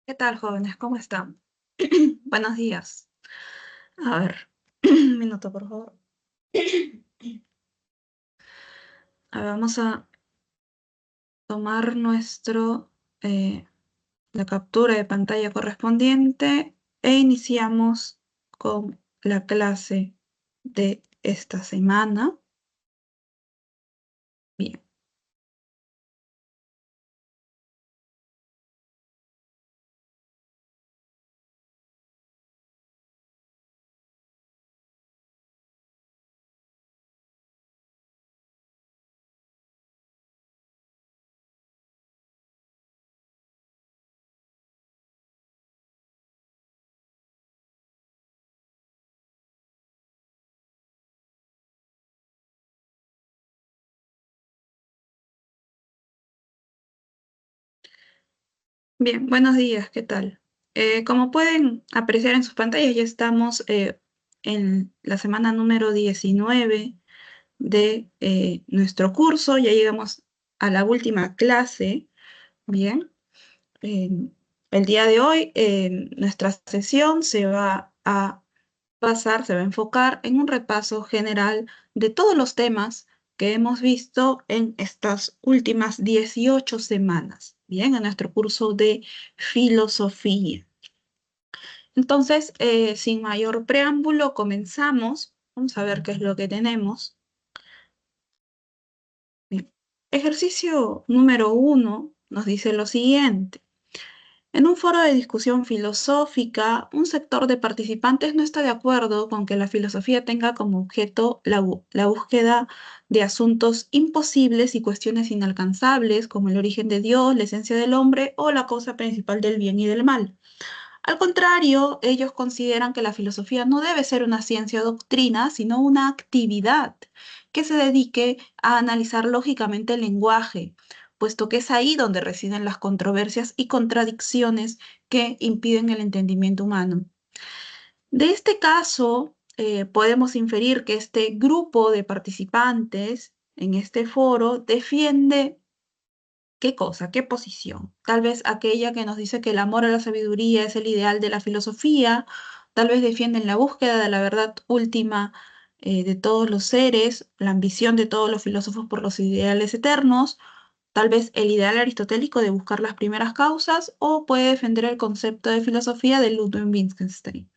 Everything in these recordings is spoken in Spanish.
¿Qué tal, jóvenes? ¿Cómo están? Buenos días. A ver, un minuto, por favor. A ver, vamos a tomar eh, la captura de pantalla correspondiente e iniciamos con la clase de esta semana. Bien, bien, buenos días, ¿qué tal? Como pueden apreciar en sus pantallas, ya estamos en la semana número 19 de nuestro curso. Ya llegamos a la última clase. Bien, eh, el día de hoy nuestra sesión se va a enfocar en un repaso general de todos los temas que hemos visto en estas últimas 18 semanas, bien, en nuestro curso de filosofía. Entonces, sin mayor preámbulo, comenzamos. Vamos a ver qué es lo que tenemos. Bien. Ejercicio número 1 nos dice lo siguiente. En un foro de discusión filosófica, un sector de participantes no está de acuerdo con que la filosofía tenga como objeto la búsqueda de asuntos imposibles y cuestiones inalcanzables, como el origen de Dios, la esencia del hombre o la causa principal del bien y del mal. Al contrario, ellos consideran que la filosofía no debe ser una ciencia o doctrina, sino una actividad que se dedique a analizar lógicamente el lenguaje, puesto que es ahí donde residen las controversias y contradicciones que impiden el entendimiento humano. De este caso, podemos inferir que este grupo de participantes en este foro defiende. ¿Qué cosa? ¿Qué posición? Tal vez aquella que nos dice que el amor a la sabiduría es el ideal de la filosofía, tal vez defienden la búsqueda de la verdad última de todos los seres, la ambición de todos los filósofos por los ideales eternos, tal vez el ideal aristotélico de buscar las primeras causas, o puede defender el concepto de filosofía de Ludwig Wittgenstein.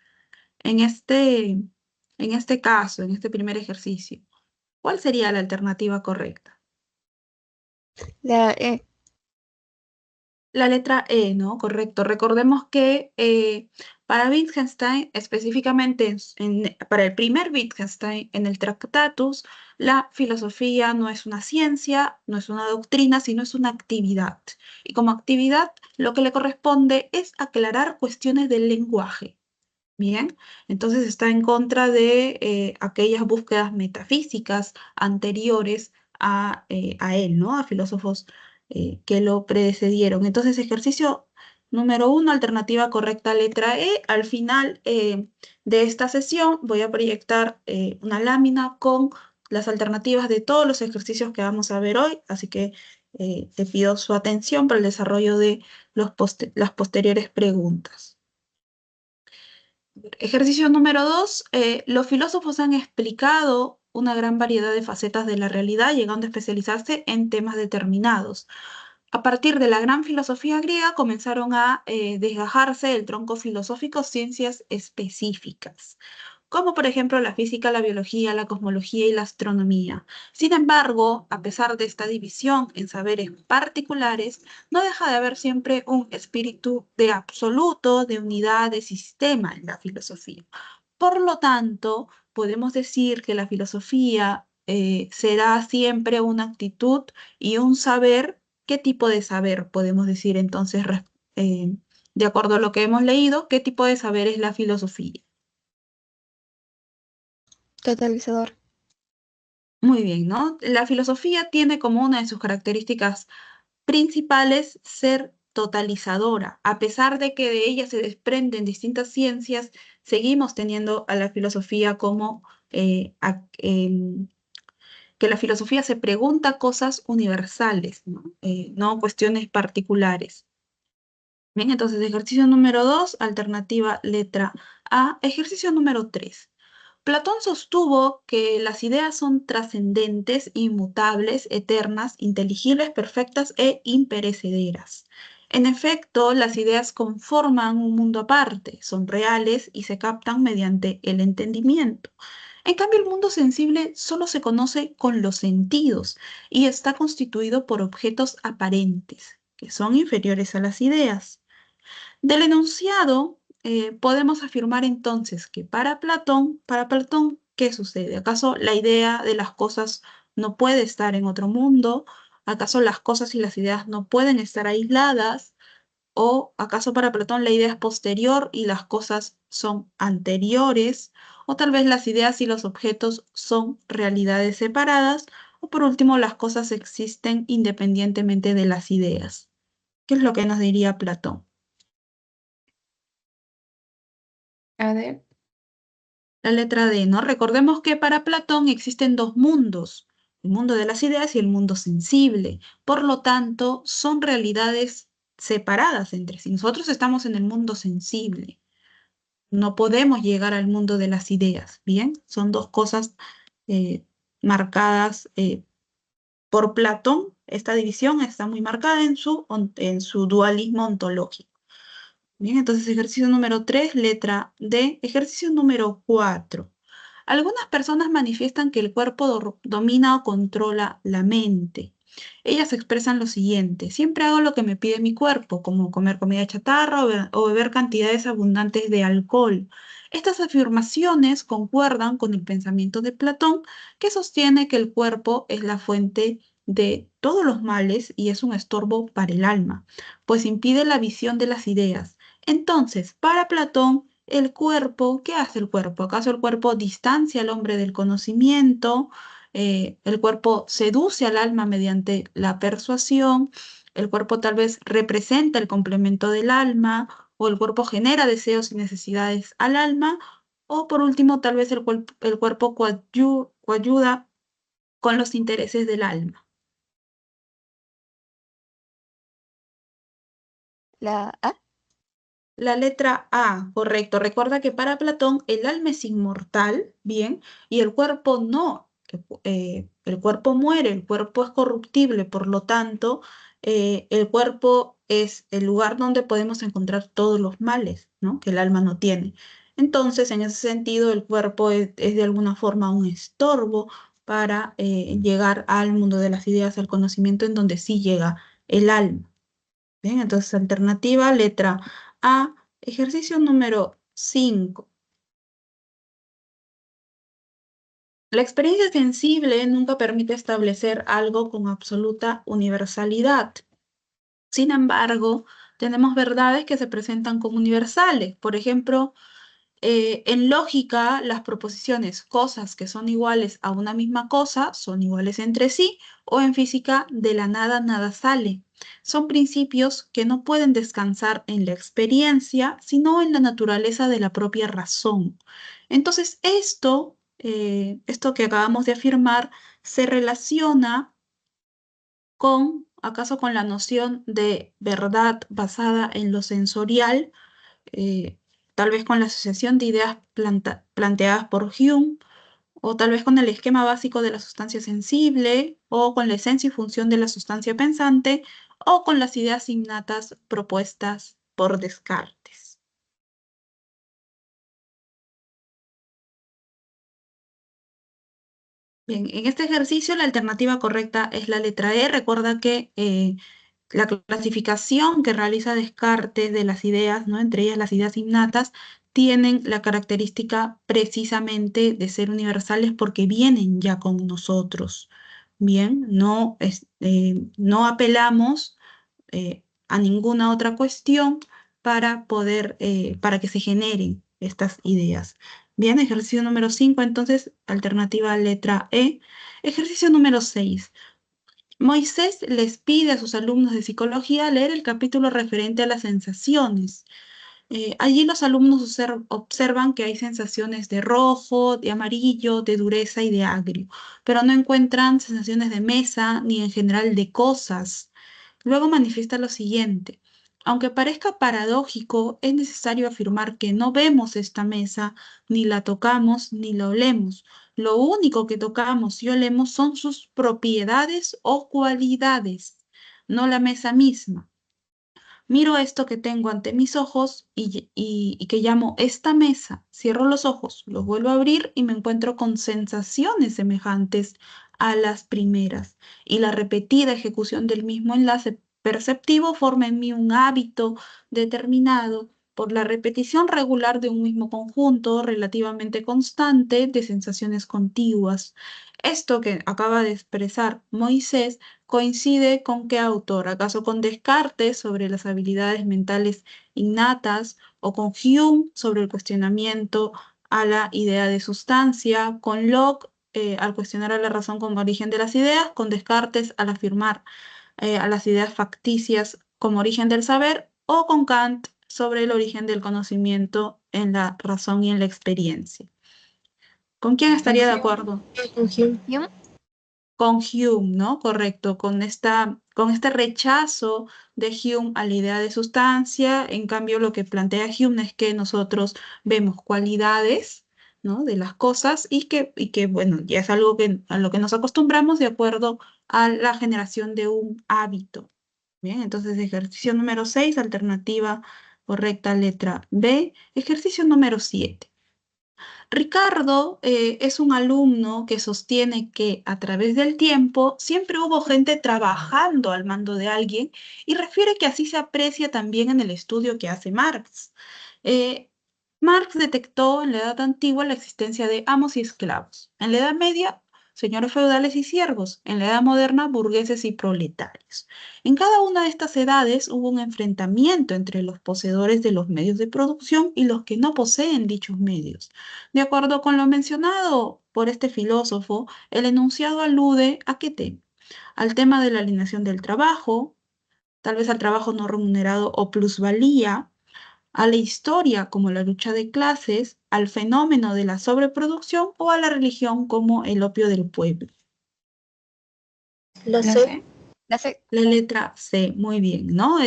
En este caso, en este primer ejercicio, ¿cuál sería la alternativa correcta? La E. La letra E, ¿no? Correcto. Recordemos que para Wittgenstein, específicamente para el primer Wittgenstein en el Tractatus, la filosofía no es una ciencia, no es una doctrina, sino es una actividad. Y como actividad, lo que le corresponde es aclarar cuestiones del lenguaje. Bien, entonces está en contra de aquellas búsquedas metafísicas anteriores a él, ¿no? A filósofos que lo precedieron. Entonces, ejercicio número 1, alternativa correcta, letra E. Al final de esta sesión voy a proyectar una lámina con las alternativas de todos los ejercicios que vamos a ver hoy, así que te pido su atención para el desarrollo de las posteriores preguntas. Ejercicio número 2. Los filósofos han explicado una gran variedad de facetas de la realidad, llegando a especializarse en temas determinados. A partir de la gran filosofía griega comenzaron a desgajarse del tronco filosófico ciencias específicas, como por ejemplo la física, la biología, la cosmología y la astronomía. Sin embargo, a pesar de esta división en saberes particulares, no deja de haber siempre un espíritu de absoluto, de unidad, de sistema en la filosofía. Por lo tanto, podemos decir que la filosofía será siempre una actitud y un saber. ¿Qué tipo de saber podemos decir entonces, de acuerdo a lo que hemos leído, qué tipo de saber es la filosofía? Totalizador. Muy bien, ¿no? La filosofía tiene como una de sus características principales ser totalizadora. A pesar de que de ella se desprenden distintas ciencias, seguimos teniendo a la filosofía como que la filosofía se pregunta cosas universales, ¿no? No cuestiones particulares. Bien, entonces ejercicio número 2, alternativa letra A. Ejercicio número 3. Platón sostuvo que las ideas son trascendentes, inmutables, eternas, inteligibles, perfectas e imperecederas. En efecto, las ideas conforman un mundo aparte, son reales y se captan mediante el entendimiento. En cambio, el mundo sensible solo se conoce con los sentidos y está constituido por objetos aparentes, que son inferiores a las ideas. Del enunciado, podemos afirmar entonces que para Platón, ¿qué sucede? ¿Acaso la idea de las cosas no puede estar en otro mundo? ¿Acaso las cosas y las ideas no pueden estar aisladas? ¿O acaso para Platón la idea es posterior y las cosas son anteriores? ¿O tal vez las ideas y los objetos son realidades separadas? ¿O por último las cosas existen independientemente de las ideas? ¿Qué es lo que nos diría Platón? A ver, La letra D, ¿no? Recordemos que para Platón existen dos mundos, el mundo de las ideas y el mundo sensible. Por lo tanto, son realidades separadas entre sí. Nosotros estamos en el mundo sensible. No podemos llegar al mundo de las ideas, ¿bien? Son dos cosas eh, marcadas por Platón. Esta división está muy marcada en su dualismo ontológico. Bien, entonces ejercicio número 3, letra D. Ejercicio número 4. Algunas personas manifiestan que el cuerpo domina o controla la mente. Ellas expresan lo siguiente: siempre hago lo que me pide mi cuerpo, como comer comida chatarra o beber cantidades abundantes de alcohol. Estas afirmaciones concuerdan con el pensamiento de Platón, que sostiene que el cuerpo es la fuente de todos los males y es un estorbo para el alma, pues impide la visión de las ideas. Entonces, para Platón, el cuerpo, ¿qué hace el cuerpo? ¿Acaso el cuerpo distancia al hombre del conocimiento? ¿El cuerpo seduce al alma mediante la persuasión? ¿El cuerpo tal vez representa el complemento del alma? ¿O el cuerpo genera deseos y necesidades al alma? O por último, tal vez el cuerpo coayuda con los intereses del alma. la A. La letra A, correcto. Recuerda que para Platón el alma es inmortal, bien, y el cuerpo no. El cuerpo muere, el cuerpo es corruptible, por lo tanto, el cuerpo es el lugar donde podemos encontrar todos los males, ¿no? Que el alma no tiene. Entonces, en ese sentido, el cuerpo es de alguna forma un estorbo para llegar al mundo de las ideas, al conocimiento en donde sí llega el alma. Bien, entonces alternativa, letra A, ejercicio número 5. La experiencia sensible nunca permite establecer algo con absoluta universalidad. Sin embargo, tenemos verdades que se presentan como universales. Por ejemplo, en lógica, las proposiciones cosas que son iguales a una misma cosa son iguales entre sí, o en física, de la nada nada sale. Son principios que no pueden descansar en la experiencia, sino en la naturaleza de la propia razón. Entonces, esto que acabamos de afirmar se relaciona acaso con la noción de verdad basada en lo sensorial, eh, tal vez con la asociación de ideas planteadas por Hume, o tal vez con el esquema básico de la sustancia sensible, o con la esencia y función de la sustancia pensante, o con las ideas innatas propuestas por Descartes. Bien, en este ejercicio la alternativa correcta es la letra E. Recuerda que la clasificación que realiza Descartes de las ideas, ¿no? Entre ellas las ideas innatas, tienen la característica precisamente de ser universales porque vienen ya con nosotros. Bien, no apelamos a ninguna otra cuestión para que se generen estas ideas. Bien, ejercicio número 5, entonces, alternativa letra E. Ejercicio número 6. Moisés les pide a sus alumnos de psicología leer el capítulo referente a las sensaciones. Allí los alumnos observan que hay sensaciones de rojo, de amarillo, de dureza y de agrio, pero no encuentran sensaciones de mesa ni en general de cosas. Luego manifiesta lo siguiente: Aunque parezca paradójico, es necesario afirmar que no vemos esta mesa, ni la tocamos, ni la olemos. Lo único que tocamos y olemos son sus propiedades o cualidades, no la mesa misma. Miro esto que tengo ante mis ojos y que llamo esta mesa. Cierro los ojos, los vuelvo a abrir y me encuentro con sensaciones semejantes a las primeras. Y la repetida ejecución del mismo enlace perceptivo forma en mí un hábito determinado por la repetición regular de un mismo conjunto relativamente constante de sensaciones contiguas. Esto que acaba de expresar Moisés ¿coincide con qué autor? ¿Acaso con Descartes sobre las habilidades mentales innatas o con Hume sobre el cuestionamiento a la idea de sustancia? ¿Con Locke al cuestionar a la razón como origen de las ideas? ¿Con Descartes al afirmar a las ideas facticias como origen del saber? ¿O con Kant sobre el origen del conocimiento en la razón y en la experiencia? ¿Con quién estaría de acuerdo? Con Hume. Hume. Con Hume, ¿no? Correcto, con este rechazo de Hume a la idea de sustancia. En cambio, lo que plantea Hume es que nosotros vemos cualidades, ¿no? De las cosas y que, bueno, ya es algo a lo que nos acostumbramos de acuerdo a la generación de un hábito. Bien, entonces ejercicio número 6, alternativa correcta, letra B. Ejercicio número 7. Ricardo es un alumno que sostiene que a través del tiempo siempre hubo gente trabajando al mando de alguien y refiere que así se aprecia también en el estudio que hace Marx. Eh, Marx detectó en la Edad Antigua la existencia de amos y esclavos. En la Edad Media, señores feudales y siervos. En la Edad Moderna, burgueses y proletarios. En cada una de estas edades hubo un enfrentamiento entre los poseedores de los medios de producción y los que no poseen dichos medios. De acuerdo con lo mencionado por este filósofo, el enunciado alude ¿a qué tema? Al tema de la alienación del trabajo, tal vez al trabajo no remunerado o plusvalía, a la historia como la lucha de clases, al fenómeno de la sobreproducción o a la religión como el opio del pueblo. La La C. C. La C. La letra C, muy bien, ¿no?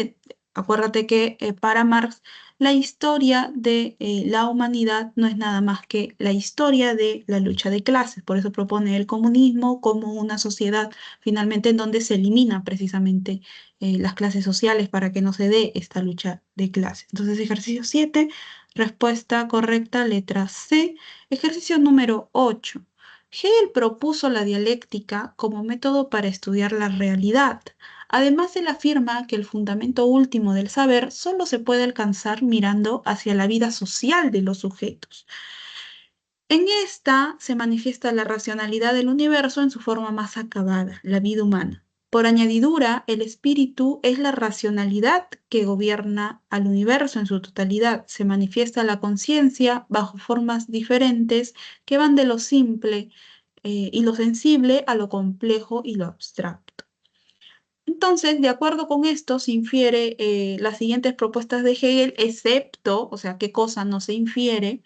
Acuérdate que para Marx la historia de la humanidad no es nada más que la historia de la lucha de clases. Por eso propone el comunismo como una sociedad finalmente en donde se eliminan precisamente las clases sociales para que no se dé esta lucha de clases. Entonces, ejercicio 7, respuesta correcta, letra C. Ejercicio número 8. Hegel propuso la dialéctica como método para estudiar la realidad. Además, él afirma que el fundamento último del saber solo se puede alcanzar mirando hacia la vida social de los sujetos. En esta se manifiesta la racionalidad del universo en su forma más acabada, la vida humana. Por añadidura, el espíritu es la racionalidad que gobierna al universo en su totalidad. Se manifiesta la conciencia bajo formas diferentes que van de lo simple y lo sensible a lo complejo y lo abstracto. Entonces, de acuerdo con esto, se infiere las siguientes propuestas de Hegel, excepto, o sea, qué cosa no se infiere,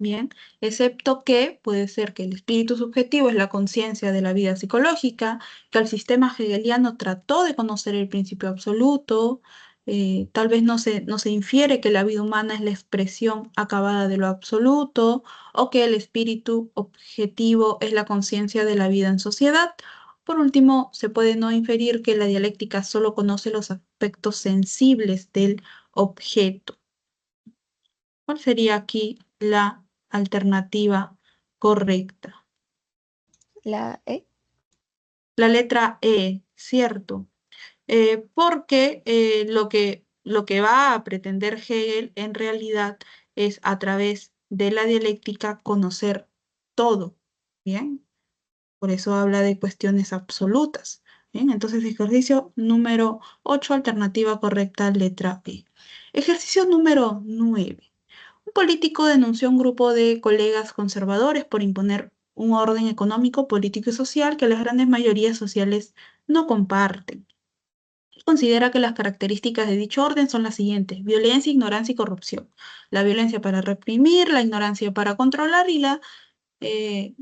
bien, excepto que puede ser que el espíritu subjetivo es la conciencia de la vida psicológica, que el sistema hegeliano trató de conocer el principio absoluto, tal vez no se infiere que la vida humana es la expresión acabada de lo absoluto, o que el espíritu objetivo es la conciencia de la vida en sociedad. Por último, se puede no inferir que la dialéctica solo conoce los aspectos sensibles del objeto. ¿Cuál sería aquí la alternativa correcta? La E. La letra E, ¿cierto? Porque lo que va a pretender Hegel en realidad es a través de la dialéctica conocer todo, ¿bien? Por eso habla de cuestiones absolutas, ¿bien? Entonces, ejercicio número 8, alternativa correcta, letra E. Ejercicio número 9. Un político denunció a un grupo de colegas conservadores por imponer un orden económico, político y social que las grandes mayorías sociales no comparten. Considera que las características de dicho orden son las siguientes: violencia, ignorancia y corrupción. La violencia para reprimir, la ignorancia para controlar y la eh,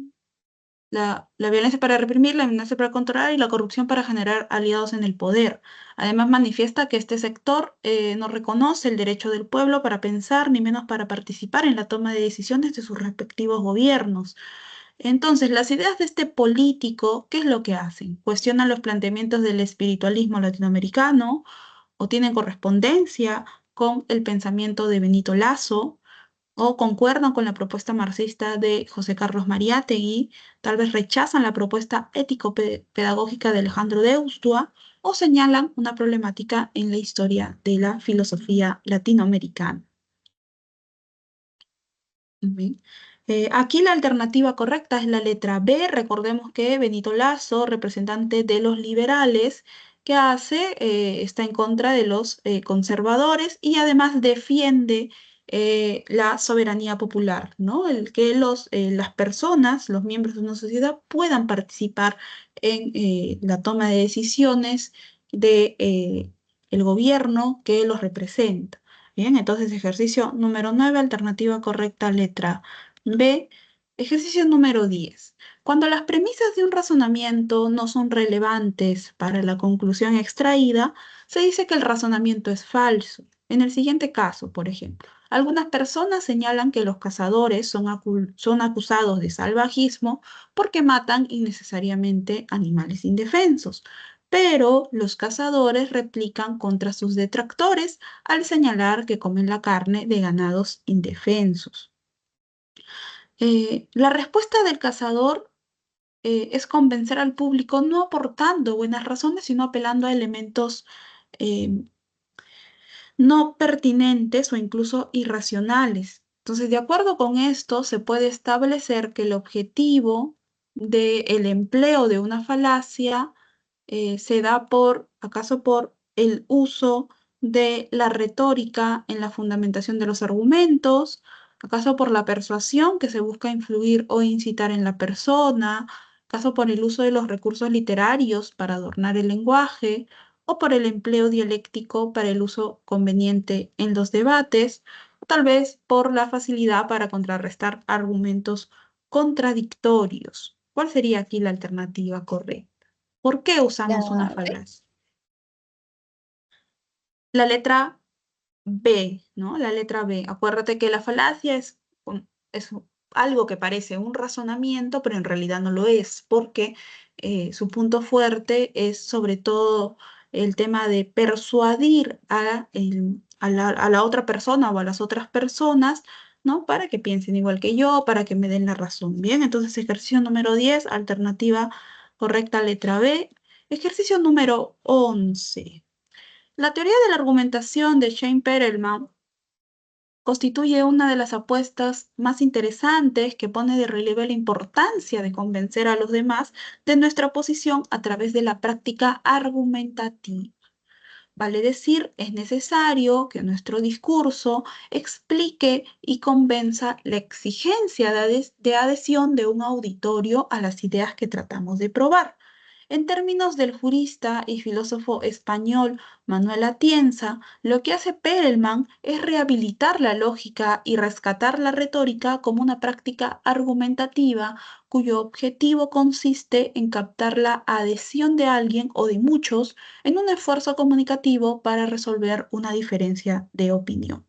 la violencia para reprimir, la amenaza para controlar y la corrupción para generar aliados en el poder. Además, manifiesta que este sector no reconoce el derecho del pueblo para pensar, ni menos para participar en la toma de decisiones de sus respectivos gobiernos. Entonces, las ideas de este político, ¿qué es lo que hacen? Cuestionan los planteamientos del espiritualismo latinoamericano o tienen correspondencia con el pensamiento de Benito Lazo o concuerdan con la propuesta marxista de José Carlos Mariátegui, tal vez rechazan la propuesta ético-pedagógica de Alejandro Deustua o señalan una problemática en la historia de la filosofía latinoamericana. Bien. Aquí la alternativa correcta es la letra B. Recordemos que Benito Lazo, representante de los liberales, ¿qué hace? Está en contra de los conservadores y además defiende la soberanía popular, ¿no? El que las personas, los miembros de una sociedad, puedan participar en la toma de decisiones de, el gobierno que los representa. Bien, entonces ejercicio número 9, alternativa correcta, letra B. Ejercicio número 10. Cuando las premisas de un razonamiento no son relevantes para la conclusión extraída, se dice que el razonamiento es falso. En el siguiente caso, por ejemplo, algunas personas señalan que los cazadores son acusados de salvajismo porque matan innecesariamente animales indefensos. Pero los cazadores replican contra sus detractores al señalar que comen la carne de ganados indefensos. La respuesta del cazador es convencer al público no aportando buenas razones, sino apelando a elementos eh, no pertinentes o incluso irracionales. Entonces, de acuerdo con esto, se puede establecer que el objetivo del empleo de una falacia se da acaso por el uso de la retórica en la fundamentación de los argumentos, acaso por la persuasión que se busca influir o incitar en la persona, acaso por el uso de los recursos literarios para adornar el lenguaje, o por el empleo dialéctico para el uso conveniente en los debates, o tal vez por la facilidad para contrarrestar argumentos contradictorios. ¿Cuál sería aquí la alternativa correcta? ¿Por qué La usamos una B. falacia? La letra B, ¿no? La letra B. Acuérdate que la falacia es algo que parece un razonamiento, pero en realidad no lo es, porque su punto fuerte es sobre todo el tema de persuadir a la otra persona o a las otras personas, ¿no? Para que piensen igual que yo, para que me den la razón. Bien, entonces ejercicio número 10, alternativa correcta, letra B. Ejercicio número 11. La teoría de la argumentación de Shane Perelman constituye una de las apuestas más interesantes que pone de relieve la importancia de convencer a los demás de nuestra posición a través de la práctica argumentativa. Vale decir, es necesario que nuestro discurso explique y convenza la exigencia de adhesión de un auditorio a las ideas que tratamos de probar. En términos del jurista y filósofo español Manuel Atienza, lo que hace Perelman es rehabilitar la lógica y rescatar la retórica como una práctica argumentativa cuyo objetivo consiste en captar la adhesión de alguien o de muchos en un esfuerzo comunicativo para resolver una diferencia de opinión.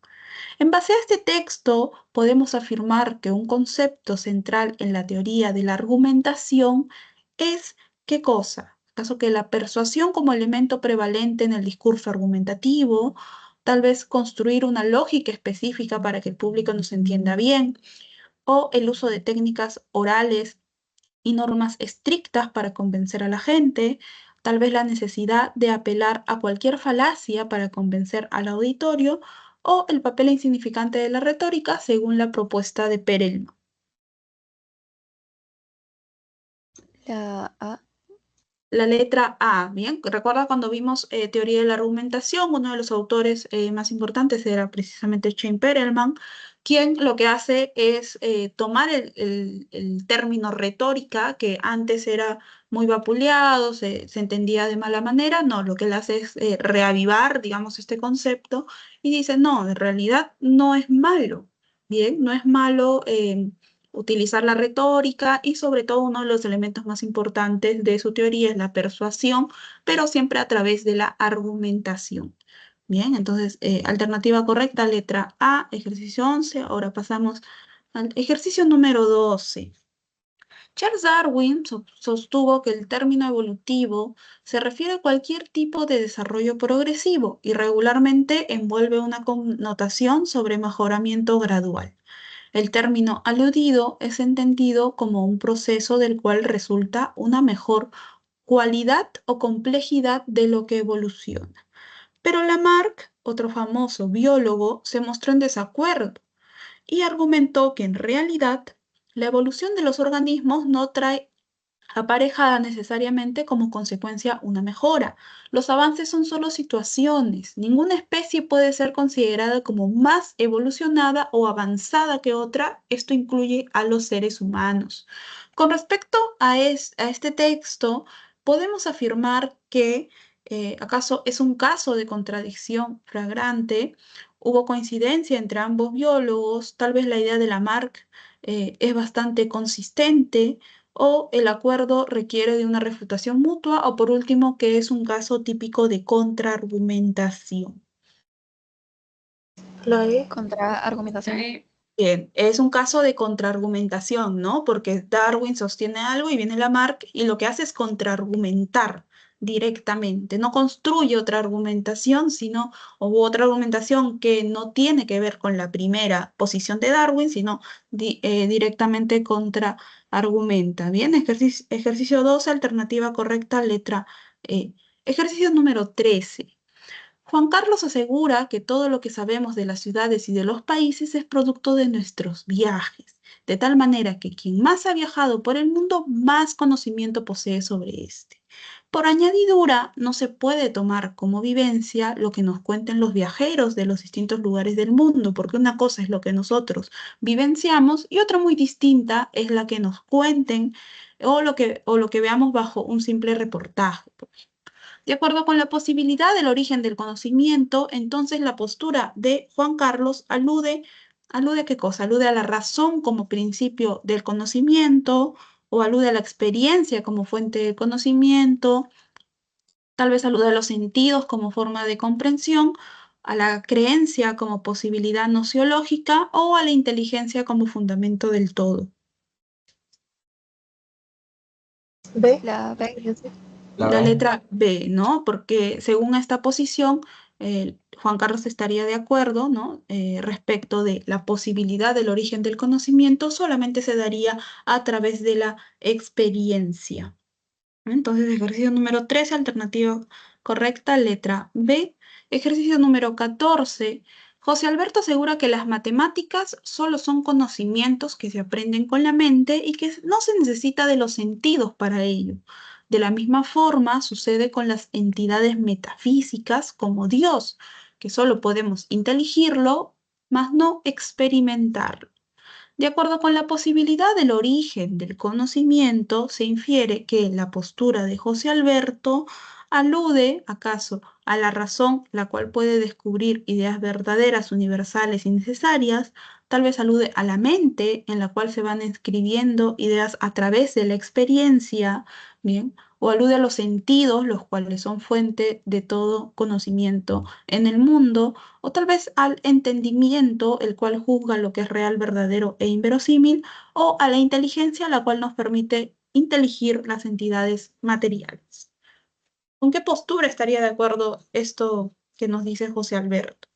En base a este texto, podemos afirmar que un concepto central en la teoría de la argumentación es ¿qué cosa? ¿Acaso que la persuasión como elemento prevalente en el discurso argumentativo? Tal vez construir una lógica específica para que el público nos entienda bien, o el uso de técnicas orales y normas estrictas para convencer a la gente, tal vez la necesidad de apelar a cualquier falacia para convencer al auditorio o el papel insignificante de la retórica según la propuesta de Perelman. La A. La letra A, bien, recuerda cuando vimos teoría de la argumentación, uno de los autores más importantes era precisamente Shane Perelman, quien lo que hace es tomar el término retórica, que antes era muy vapuleado, se entendía de mala manera, no, lo que él hace es reavivar, digamos, este concepto y dice, no, en realidad no es malo, bien, no es malo utilizar la retórica y sobre todo uno de los elementos más importantes de su teoría es la persuasión, pero siempre a través de la argumentación. Bien, entonces, alternativa correcta, letra A, ejercicio 11. Ahora pasamos al ejercicio número 12. Charles Darwin sostuvo que el término evolutivo se refiere a cualquier tipo de desarrollo progresivo y regularmente envuelve una connotación sobre mejoramiento gradual. El término aludido es entendido como un proceso del cual resulta una mejor cualidad o complejidad de lo que evoluciona. Pero Lamarck, otro famoso biólogo, se mostró en desacuerdo y argumentó que en realidad la evolución de los organismos no trae aparejada necesariamente como consecuencia una mejora. Los avances son solo situaciones. Ninguna especie puede ser considerada como más evolucionada o avanzada que otra. Esto incluye a los seres humanos. Con respecto a este texto, podemos afirmar que acaso es un caso de contradicción flagrante. Hubo coincidencia entre ambos biólogos. Tal vez la idea de Lamarck es bastante consistente o el acuerdo requiere de una refutación mutua, o por último, que es un caso típico de contraargumentación. Chloe. Contraargumentación. Bien, es un caso de contraargumentación, ¿no? Porque Darwin sostiene algo y viene Lamarck y lo que hace es contraargumentar directamente. No construye otra argumentación, sino o otra argumentación que no tiene que ver con la primera posición de Darwin, sino directamente contraargumenta. Bien, ejercicio 12, alternativa correcta, letra E. Ejercicio número 13. Juan Carlos asegura que todo lo que sabemos de las ciudades y de los países es producto de nuestros viajes, de tal manera que quien más ha viajado por el mundo, más conocimiento posee sobre este. Por añadidura, no se puede tomar como vivencia lo que nos cuenten los viajeros de los distintos lugares del mundo, porque una cosa es lo que nosotros vivenciamos y otra muy distinta es la que nos cuenten o lo que veamos bajo un simple reportaje. De acuerdo con la posibilidad del origen del conocimiento, entonces la postura de Juan Carlos ¿alude a qué cosa? Alude a la razón como principio del conocimiento o alude a la experiencia como fuente del conocimiento, tal vez alude a los sentidos como forma de comprensión, a la creencia como posibilidad nociológica o a la inteligencia como fundamento del todo. ¿Ve? La B. La letra B, ¿no? Porque según esta posición, Juan Carlos estaría de acuerdo, ¿no? Respecto de la posibilidad del origen del conocimiento, solamente se daría a través de la experiencia. Entonces, ejercicio número 13, alternativa correcta, letra B. Ejercicio número 14. José Alberto asegura que las matemáticas solo son conocimientos que se aprenden con la mente y que no se necesita de los sentidos para ello. De la misma forma sucede con las entidades metafísicas como Dios, que solo podemos inteligirlo, mas no experimentarlo. De acuerdo con la posibilidad del origen del conocimiento, se infiere que la postura de José Alberto alude, acaso, a la razón, la cual puede descubrir ideas verdaderas, universales y necesarias, tal vez alude a la mente, en la cual se van escribiendo ideas a través de la experiencia, ¿bien? O alude a los sentidos, los cuales son fuente de todo conocimiento en el mundo, o tal vez al entendimiento, el cual juzga lo que es real, verdadero e inverosímil, o a la inteligencia, la cual nos permite inteligir las entidades materiales. ¿Con qué postura estaría de acuerdo esto que nos dice José Alberto?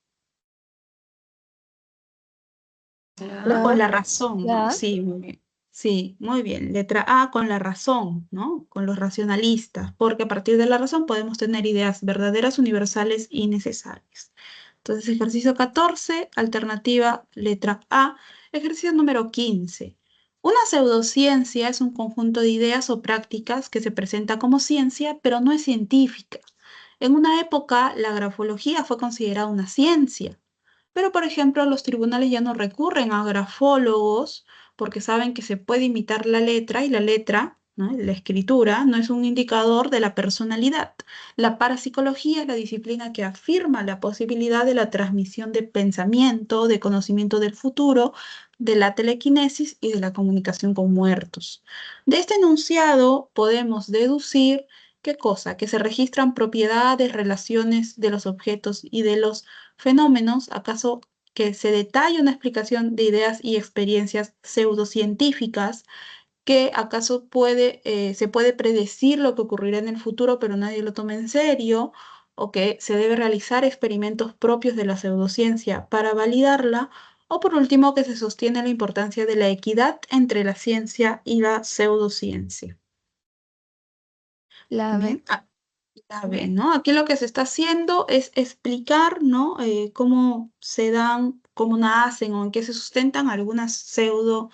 Con la razón, ¿no? La A. Sí, muy bien. Sí, muy bien. Letra A, con la razón, ¿no? Con los racionalistas, porque a partir de la razón podemos tener ideas verdaderas, universales y necesarias. Entonces, ejercicio 14, alternativa letra A. Ejercicio número 15. Una pseudociencia es un conjunto de ideas o prácticas que se presenta como ciencia, pero no es científica. En una época, la grafología fue considerada una ciencia. Pero, por ejemplo, los tribunales ya no recurren a grafólogos porque saben que se puede imitar la letra y la letra, ¿no? La escritura, no es un indicador de la personalidad. La parapsicología es la disciplina que afirma la posibilidad de la transmisión de pensamiento, de conocimiento del futuro, de la telequinesis y de la comunicación con muertos. De este enunciado podemos deducir ¿qué cosa? Que se registran propiedades, relaciones de los objetos y de los fenómenos, ¿acaso que se detalla una explicación de ideas y experiencias pseudocientíficas? ¿Que acaso se puede predecir lo que ocurrirá en el futuro, pero nadie lo toma en serio? ¿O que se debe realizar experimentos propios de la pseudociencia para validarla? O por último, que se sostiene la importancia de la equidad entre la ciencia y la pseudociencia. La B. Bien, ya ven, ¿no? Aquí lo que se está haciendo es explicar, ¿no? Cómo se dan, cómo nacen o en qué se sustentan algunas pseudo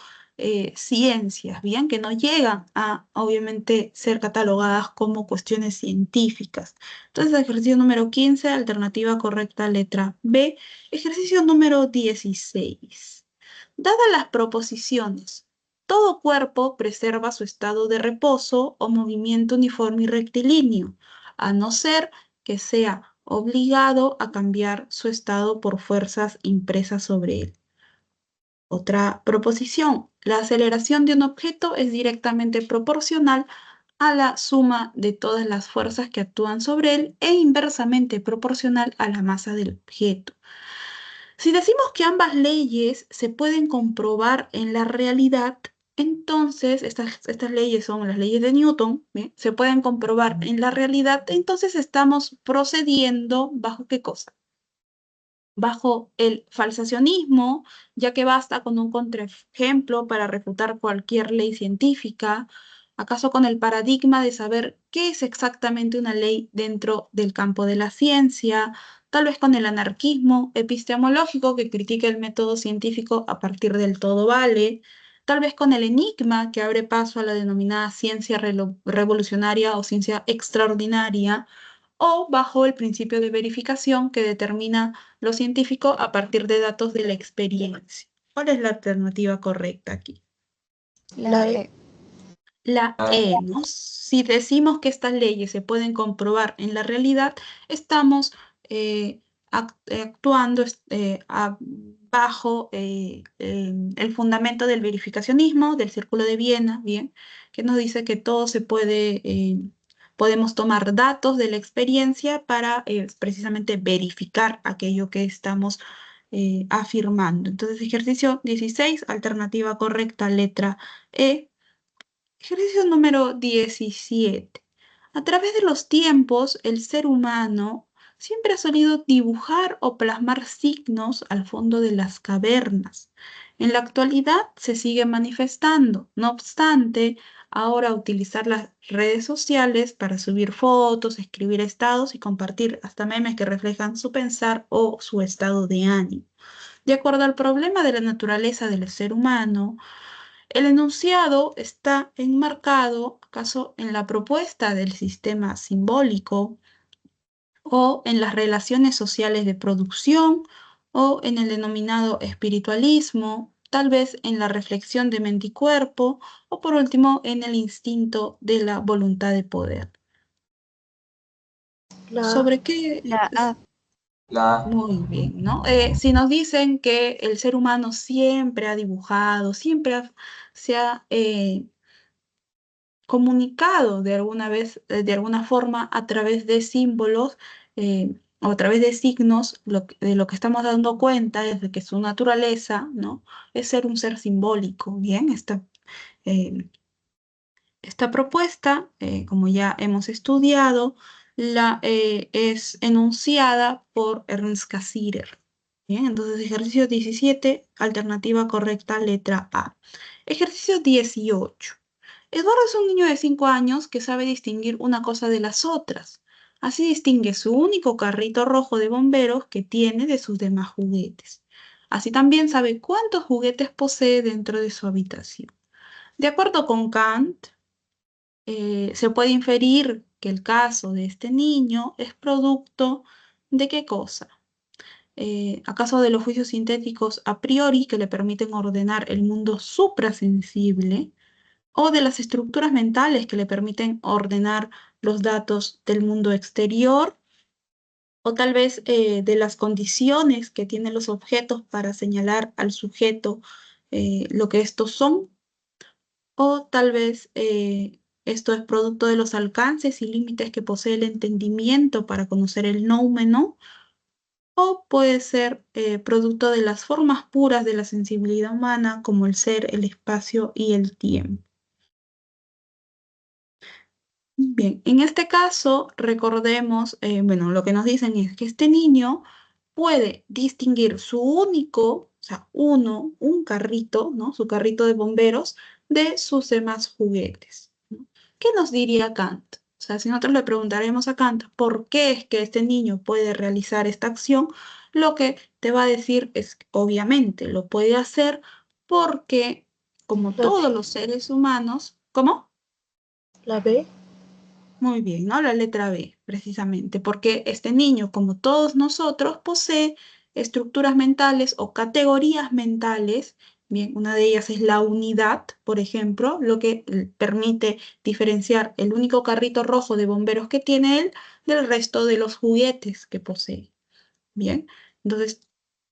ciencias, ¿bien? Que no llegan a, obviamente, ser catalogadas como cuestiones científicas. Entonces, ejercicio número 15, alternativa correcta, letra B. Ejercicio número 16. Dadas las proposiciones, todo cuerpo preserva su estado de reposo o movimiento uniforme y rectilíneo a no ser que sea obligado a cambiar su estado por fuerzas impresas sobre él. Otra proposición, la aceleración de un objeto es directamente proporcional a la suma de todas las fuerzas que actúan sobre él e inversamente proporcional a la masa del objeto. Si decimos que ambas leyes se pueden comprobar en la realidad, entonces estas leyes son las leyes de Newton, ¿bien? Se pueden comprobar en la realidad, entonces estamos procediendo bajo ¿qué cosa? Bajo el falsacionismo, ya que basta con un contraejemplo para refutar cualquier ley científica, acaso con el paradigma de saber qué es exactamente una ley dentro del campo de la ciencia, tal vez con el anarquismo epistemológico que critica el método científico a partir del todo vale, tal vez con el enigma que abre paso a la denominada ciencia revolucionaria o ciencia extraordinaria, o bajo el principio de verificación que determina lo científico a partir de datos de la experiencia. ¿Cuál es la alternativa correcta aquí? La E. La E, ¿no? Si decimos que estas leyes se pueden comprobar en la realidad, estamos actuando bajo el fundamento del verificacionismo, del Círculo de Viena, ¿bien? Que nos dice que todo se puede, podemos tomar datos de la experiencia para precisamente verificar aquello que estamos afirmando. Entonces, ejercicio 16, alternativa correcta, letra E. Ejercicio número 17. A través de los tiempos, el ser humano siempre ha solido dibujar o plasmar signos al fondo de las cavernas. En la actualidad se sigue manifestando. No obstante, ahora utilizar las redes sociales para subir fotos, escribir estados y compartir hasta memes que reflejan su pensar o su estado de ánimo. De acuerdo al problema de la naturaleza del ser humano, el enunciado está enmarcado, acaso, en la propuesta del sistema simbólico o en las relaciones sociales de producción o en el denominado espiritualismo, tal vez en la reflexión de mente y cuerpo o por último en el instinto de la voluntad de poder. ¿Sobre qué? La A. Muy bien, ¿no? Si nos dicen que el ser humano siempre ha dibujado, se ha comunicado de alguna vez, de alguna forma a través de símbolos o a través de signos, de lo que estamos dando cuenta es de que su naturaleza, ¿no? Es ser un ser simbólico, ¿bien? Eh, esta propuesta, como ya hemos estudiado, es enunciada por Ernst Cassirer. Bien, entonces ejercicio 17, alternativa correcta, letra A. Ejercicio 18. Eduardo es un niño de 5 años que sabe distinguir una cosa de las otras. Así distingue su único carrito rojo de bomberos que tiene de sus demás juguetes. Así también sabe cuántos juguetes posee dentro de su habitación. De acuerdo con Kant, se puede inferir que el caso de este niño es producto de qué cosa. ¿Acaso de los juicios sintéticos a priori que le permiten ordenar el mundo suprasensible? ¿O de las estructuras mentales que le permiten ordenar los datos del mundo exterior? ¿O tal vez de las condiciones que tienen los objetos para señalar al sujeto lo que estos son, o tal vez esto es producto de los alcances y límites que posee el entendimiento para conocer el noumeno, o puede ser producto de las formas puras de la sensibilidad humana, como el ser, el espacio y el tiempo. Bien, en este caso, recordemos, bueno, lo que nos dicen es que este niño puede distinguir su único, o sea, un carrito, ¿no? Su carrito de bomberos, de sus demás juguetes, ¿no? ¿Qué nos diría Kant? O sea, si nosotros le preguntaremos a Kant por qué es que este niño puede realizar esta acción, lo que te va a decir es que obviamente lo puede hacer porque, como La todos B. los seres humanos, ¿cómo? La B. Muy bien, ¿no? La letra B, precisamente, porque este niño, como todos nosotros, posee estructuras mentales o categorías mentales. Bien, una de ellas es la unidad, por ejemplo, lo que permite diferenciar el único carrito rojo de bomberos que tiene él del resto de los juguetes que posee. Bien, entonces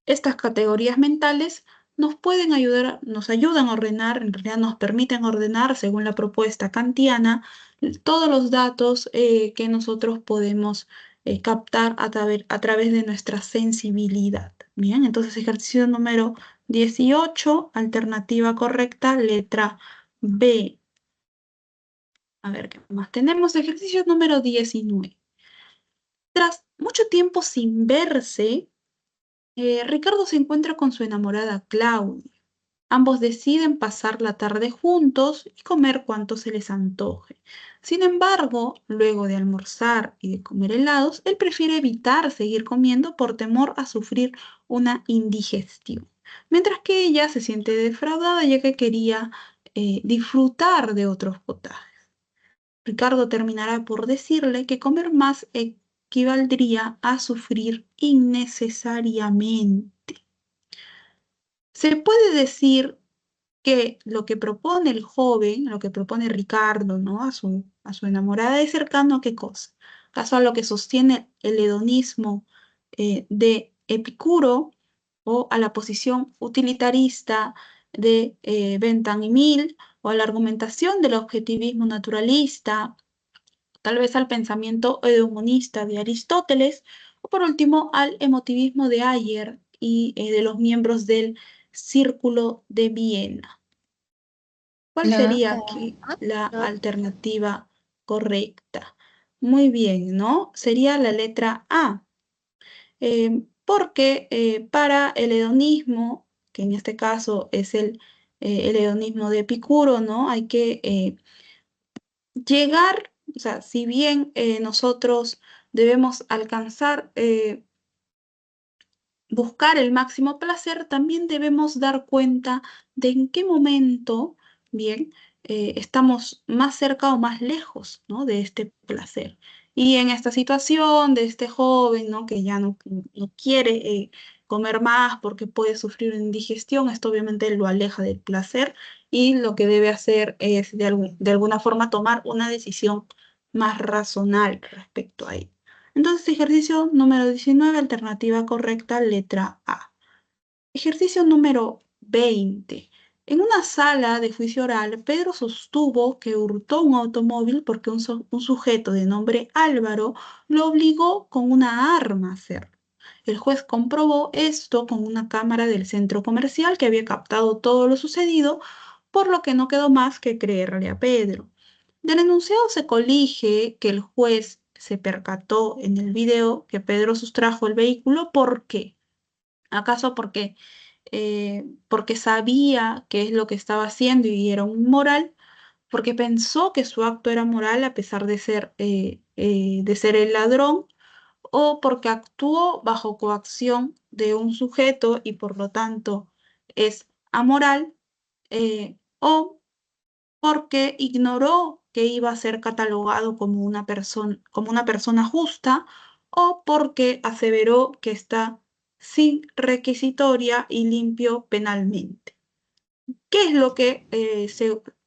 estas categorías mentales nos pueden ayudar, nos ayudan a ordenar, en realidad nos permiten ordenar, según la propuesta kantiana, todos los datos que nosotros podemos captar a través de nuestra sensibilidad. Bien, entonces ejercicio número 18, alternativa correcta, letra B. A ver, ¿qué más tenemos? Ejercicio número 19. Tras mucho tiempo sin verse, Ricardo se encuentra con su enamorada Claudia. Ambos deciden pasar la tarde juntos y comer cuanto se les antoje. Sin embargo, luego de almorzar y de comer helados, él prefiere evitar seguir comiendo por temor a sufrir una indigestión, mientras que ella se siente defraudada ya que quería disfrutar de otros potajes. Ricardo terminará por decirle que comer más equivaldría a sufrir innecesariamente. Se puede decir que lo que propone el joven, lo que propone Ricardo, ¿no? A su enamorada es cercano a qué cosa. ¿Acaso a lo que sostiene el hedonismo de Epicuro o a la posición utilitarista de Bentham y Mill o a la argumentación del objetivismo naturalista, tal vez al pensamiento eudemonista de Aristóteles, o por último al emotivismo de Ayer y de los miembros del Círculo de Viena? ¿Cuál La sería aquí A. la La alternativa correcta? Muy bien, ¿no? Sería la letra A, porque para el hedonismo, que en este caso es el hedonismo de Epicuro, ¿no? Hay que llegar, o sea, si bien nosotros debemos alcanzar, buscar el máximo placer, también debemos dar cuenta de en qué momento, bien, estamos más cerca o más lejos, ¿no? De este placer. Y en esta situación de este joven, ¿no? Que ya no quiere comer más porque puede sufrir una indigestión, esto obviamente lo aleja del placer y lo que debe hacer es de alguna forma tomar una decisión más razonable respecto a ello. Entonces, ejercicio número 19, alternativa correcta, letra A. Ejercicio número 20. En una sala de juicio oral, Pedro sostuvo que hurtó un automóvil porque un sujeto de nombre Álvaro lo obligó con una arma a hacerlo. El juez comprobó esto con una cámara del centro comercial que había captado todo lo sucedido, por lo que no quedó más que creerle a Pedro. Del enunciado se colige que el juez se percató en el video que Pedro sustrajo el vehículo. ¿Por qué? ¿Acaso porque sabía qué es lo que estaba haciendo y era un moral? ¿Porque pensó que su acto era moral a pesar de ser el ladrón? ¿O porque actuó bajo coacción de un sujeto y por lo tanto es amoral? ¿O porque ignoró que iba a ser catalogado como una persona justa, o porque aseveró que está sin requisitoria y limpio penalmente? ¿Qué es lo que,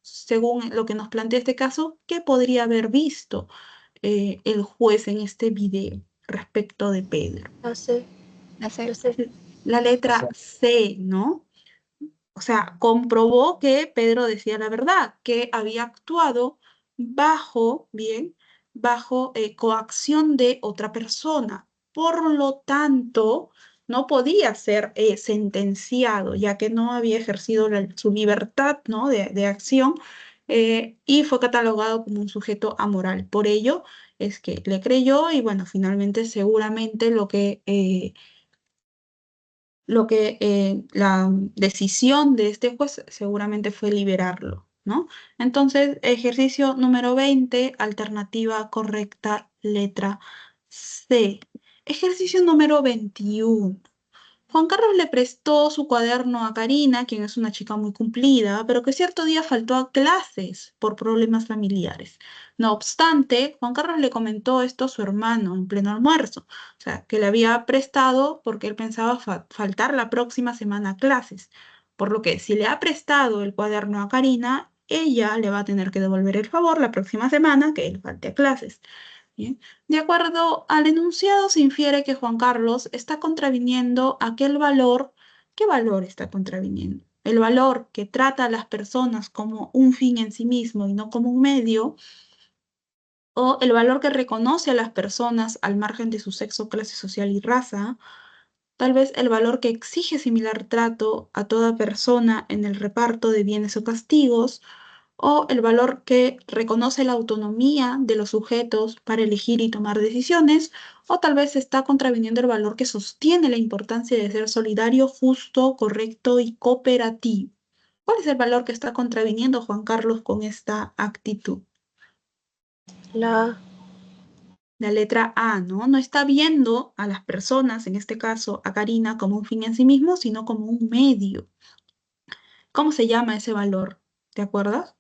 según lo que nos plantea este caso, qué podría haber visto el juez en este video respecto de Pedro? C. La C. La C. La letra C, ¿no? o sea, comprobó que Pedro decía la verdad, que había actuado bajo, bien, bajo coacción de otra persona. Por lo tanto, no podía ser sentenciado, ya que no había ejercido su libertad, ¿no? de acción, y fue catalogado como un sujeto amoral. Por ello es que le creyó y bueno, finalmente seguramente la decisión de este juez seguramente fue liberarlo, ¿no? Entonces, ejercicio número 20, alternativa correcta, letra C. Ejercicio número 21. Juan Carlos le prestó su cuaderno a Karina, quien es una chica muy cumplida, pero que cierto día faltó a clases por problemas familiares. No obstante, Juan Carlos le comentó esto a su hermano en pleno almuerzo, o sea, que le había prestado porque él pensaba faltar la próxima semana a clases. Por lo que si le ha prestado el cuaderno a Karina, ella le va a tener que devolver el favor la próxima semana que él falte a clases. Bien. De acuerdo al enunciado, se infiere que Juan Carlos está contraviniendo aquel valor. ¿Qué valor está contraviniendo? El valor que trata a las personas como un fin en sí mismo y no como un medio, o el valor que reconoce a las personas al margen de su sexo, clase social y raza, tal vez el valor que exige similar trato a toda persona en el reparto de bienes o castigos, o el valor que reconoce la autonomía de los sujetos para elegir y tomar decisiones, o tal vez está contraviniendo el valor que sostiene la importancia de ser solidario, justo, correcto y cooperativo. ¿Cuál es el valor que está contraviniendo Juan Carlos con esta actitud? La La letra A, ¿no? No está viendo a las personas, en este caso a Karina, como un fin en sí mismo, sino como un medio. ¿Cómo se llama ese valor? ¿Te acuerdas?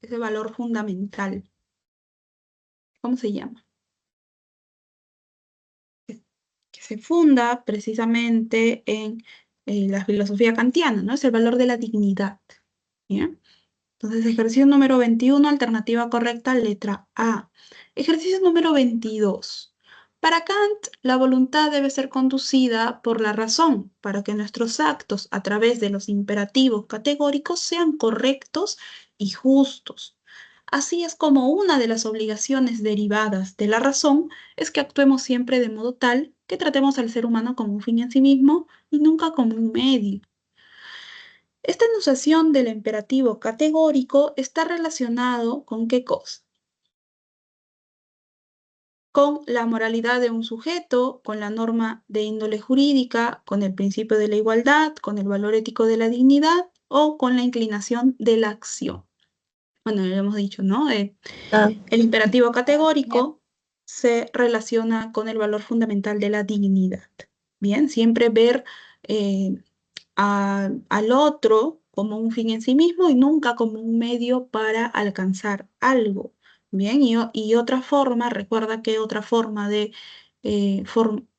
Ese valor fundamental. ¿Cómo se llama? Que se funda precisamente en la filosofía kantiana, ¿no? Es el valor de la dignidad. ¿Bien? Entonces, ejercicio número 21, alternativa correcta, letra A. Ejercicio número 22. Para Kant, la voluntad debe ser conducida por la razón para que nuestros actos a través de los imperativos categóricos sean correctos y justos. Así es como una de las obligaciones derivadas de la razón es que actuemos siempre de modo tal que tratemos al ser humano como un fin en sí mismo y nunca como un medio. Esta enunciación del imperativo categórico está relacionado con ¿qué cosa? Con la moralidad de un sujeto, con la norma de índole jurídica, con el principio de la igualdad, con el valor ético de la dignidad o con la inclinación de la acción. Bueno, ya hemos dicho, ¿no? A. El imperativo Bien. categórico se relaciona con el valor fundamental de la dignidad. Bien, siempre ver eh, al otro como un fin en sí mismo y nunca como un medio para alcanzar algo. Bien, y otra forma, recuerda que otra forma de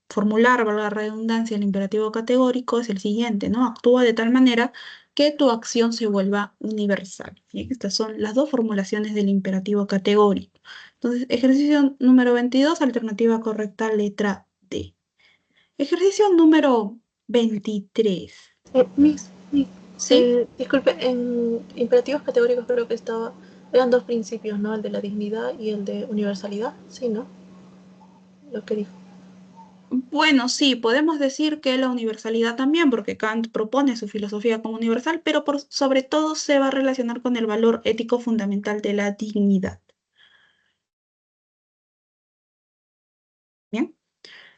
formular, valga la redundancia, el imperativo categórico es el siguiente, ¿no? Actúa de tal manera que tu acción se vuelva universal. Bien, estas son las dos formulaciones del imperativo categórico. Entonces, ejercicio número 22, alternativa correcta, letra D. Ejercicio número 23. Miss, ¿Sí? disculpe, en imperativos categóricos creo que eran dos principios, ¿no? El de la dignidad y el de universalidad, sí, ¿no? Lo que dijo. Bueno, sí, podemos decir que la universalidad también, porque Kant propone su filosofía como universal, pero sobre todo se va a relacionar con el valor ético fundamental de la dignidad. Bien.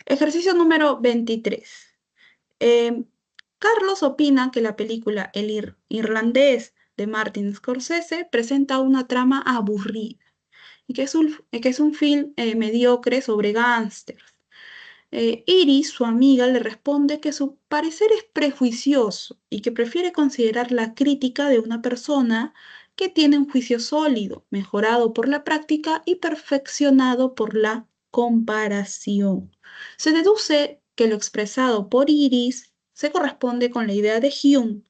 Ejercicio número 23. Eh, Carlos opina que la película Irlandés de Martin Scorsese presenta una trama aburrida y que es un film mediocre sobre gángsters. Iris, su amiga, le responde que su parecer es prejuicioso y que prefiere considerar la crítica de una persona que tiene un juicio sólido, mejorado por la práctica y perfeccionado por la comparación. Se deduce que lo expresado por Iris se corresponde con la idea de Hume,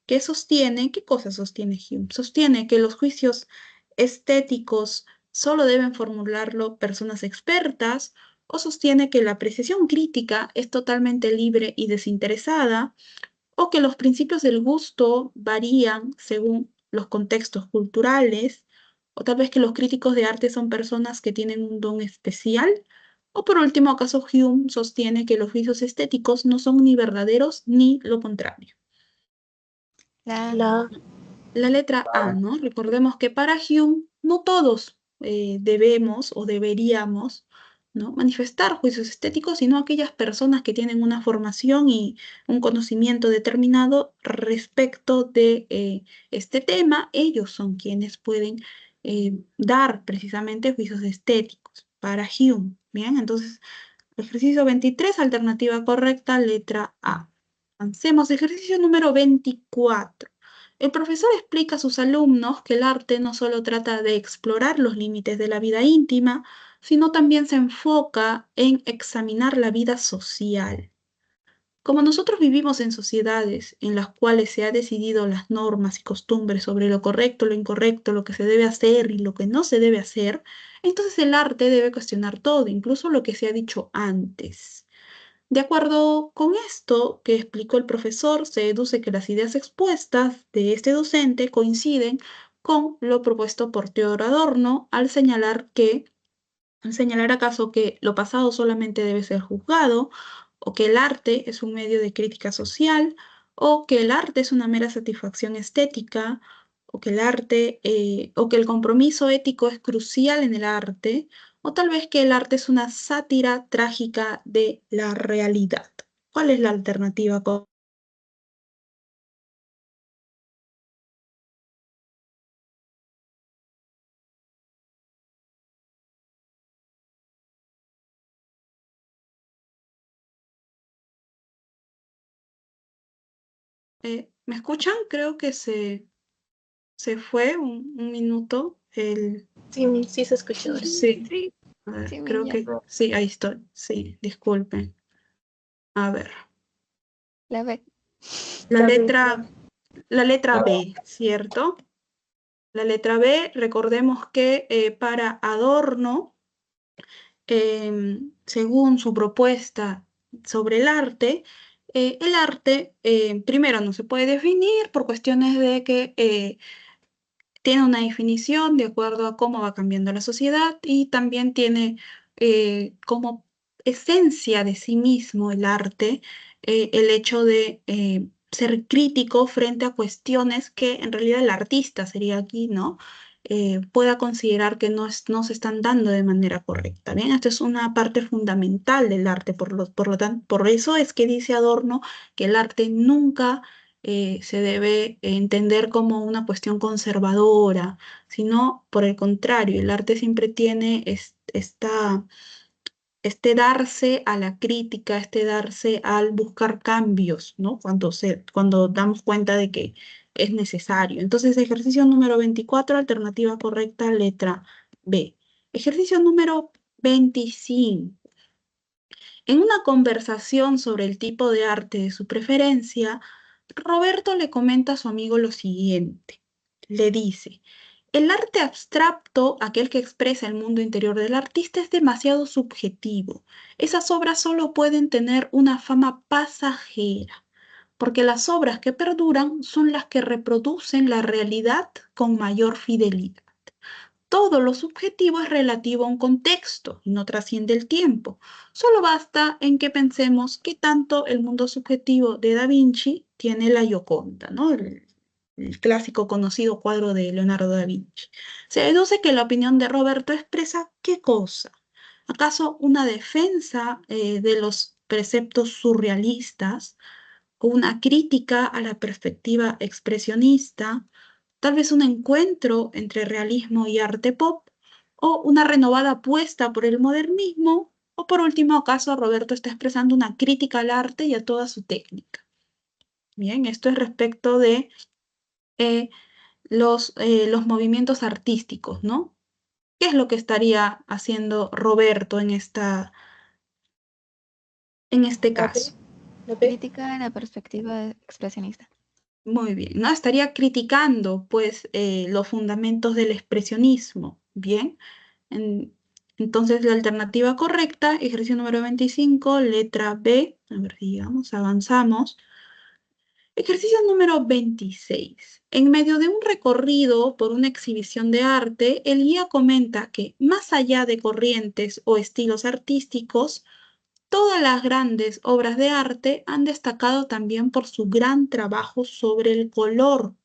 que sostiene, ¿qué cosa sostiene Hume? Sostiene que los juicios estéticos solo deben formularlo personas expertas, o sostiene que la apreciación crítica es totalmente libre y desinteresada, o que los principios del gusto varían según los contextos culturales, o tal vez que los críticos de arte son personas que tienen un don especial, o por último, acaso Hume sostiene que los juicios estéticos no son ni verdaderos ni lo contrario. La La letra A, ¿no? Recordemos que para Hume no todos debemos o deberíamos, ¿no?, manifestar juicios estéticos, sino aquellas personas que tienen una formación y un conocimiento determinado respecto de este tema. Ellos son quienes pueden dar precisamente juicios estéticos para Hume. Bien, entonces, ejercicio 23, alternativa correcta, letra A. Avancemos, ejercicio número 24. El profesor explica a sus alumnos que el arte no solo trata de explorar los límites de la vida íntima, sino también se enfoca en examinar la vida social. Como nosotros vivimos en sociedades en las cuales se ha decidido las normas y costumbres sobre lo correcto, lo incorrecto, lo que se debe hacer y lo que no se debe hacer, entonces el arte debe cuestionar todo, incluso lo que se ha dicho antes. De acuerdo con esto que explicó el profesor, se deduce que las ideas expuestas de este docente coinciden con lo propuesto por Theodor Adorno al señalar acaso que lo pasado solamente debe ser juzgado, o que el arte es un medio de crítica social, o que el arte es una mera satisfacción estética, o que el compromiso ético es crucial en el arte, o tal vez que el arte es una sátira trágica de la realidad. ¿Cuál es la alternativa? ¿Me escuchan? Creo que se fue un minuto. sí, sí se escuchó ahora. Sí, Sí, a ver, sí, creo ya. que sí, ahí estoy. Sí, disculpen. A ver, La B. la La B. letra, la letra B, ¿cierto? La letra B, recordemos que para Adorno, según su propuesta sobre el arte, primero no se puede definir por cuestiones de que tiene una definición de acuerdo a cómo va cambiando la sociedad, y también tiene como esencia de sí mismo el arte el hecho de ser crítico frente a cuestiones que en realidad el artista sería aquí, ¿no? Pueda considerar que no se están dando de manera correcta. Bien, esta es una parte fundamental del arte, por lo tanto, por eso es que dice Adorno que el arte nunca se debe entender como una cuestión conservadora, sino por el contrario, el arte siempre tiene este darse a la crítica, este darse al buscar cambios, ¿no? Cuando damos cuenta de que es necesario. Entonces, ejercicio número 24, alternativa correcta, letra B. Ejercicio número 25. En una conversación sobre el tipo de arte de su preferencia, Roberto le comenta a su amigo lo siguiente. Le dice, el arte abstracto, aquel que expresa el mundo interior del artista, es demasiado subjetivo. Esas obras solo pueden tener una fama pasajera, porque las obras que perduran son las que reproducen la realidad con mayor fidelidad. Todo lo subjetivo es relativo a un contexto y no trasciende el tiempo. Solo basta en que pensemos qué tanto el mundo subjetivo de Da Vinci tiene la Gioconda, ¿no? El clásico conocido cuadro de Leonardo da Vinci. Se deduce que la opinión de Roberto expresa qué cosa. ¿Acaso una defensa de los preceptos surrealistas, o una crítica a la perspectiva expresionista, tal vez un encuentro entre realismo y arte pop, o una renovada apuesta por el modernismo, o por último acaso Roberto está expresando una crítica al arte y a toda su técnica? Bien, esto es respecto de eh, los movimientos artísticos, ¿no? ¿Qué es lo que estaría haciendo Roberto en este La B. caso? La B. Crítica a la perspectiva expresionista. Muy bien, ¿no? Estaría criticando, pues, los fundamentos del expresionismo, ¿bien? En, Entonces, la alternativa correcta, ejercicio número 25, letra B. A ver, digamos, avanzamos. Ejercicio número 26. En medio de un recorrido por una exhibición de arte, el guía comenta que, más allá de corrientes o estilos artísticos, todas las grandes obras de arte han destacado también por su gran trabajo sobre el color.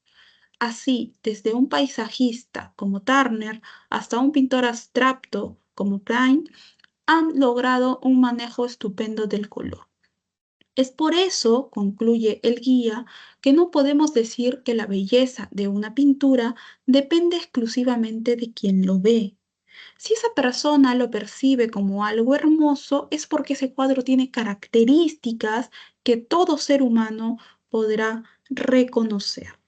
Así, desde un paisajista como Turner hasta un pintor abstracto como Klein, han logrado un manejo estupendo del color. Es por eso, concluye el guía, que no podemos decir que la belleza de una pintura depende exclusivamente de quien lo ve. Si esa persona lo percibe como algo hermoso, es porque ese cuadro tiene características que todo ser humano podrá reconocer.